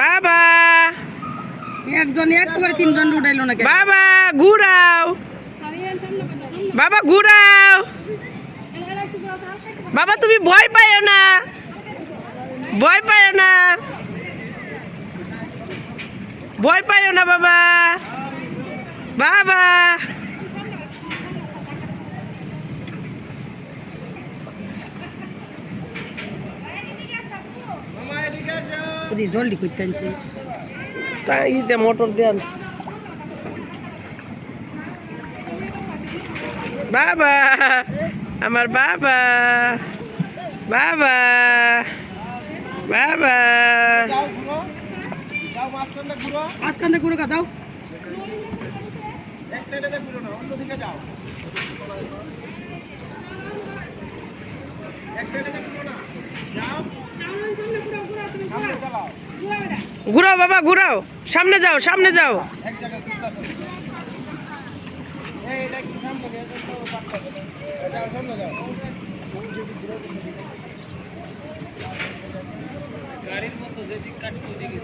বাবা একজন একবারে তিনজন উঠাইলো না কেন? বাবা ঘুরাও, বাবা ঘুরাও। বাবা তুমি ভয় পাইও না, ভয় পাইও না, ভয় পাইও না বাবা। বাবা জলদি করতে আনছি। ইতে মোটর দিয়ে আনছি। বাবা আমার বাবা, বাবা বাবা মাঝখানে ঘুরো দাও। ঘুরাও বাবা ঘুরাও, সামনে যাও, সামনে যাও। গাড়ির মতো যেদিক কাটি ওদিকে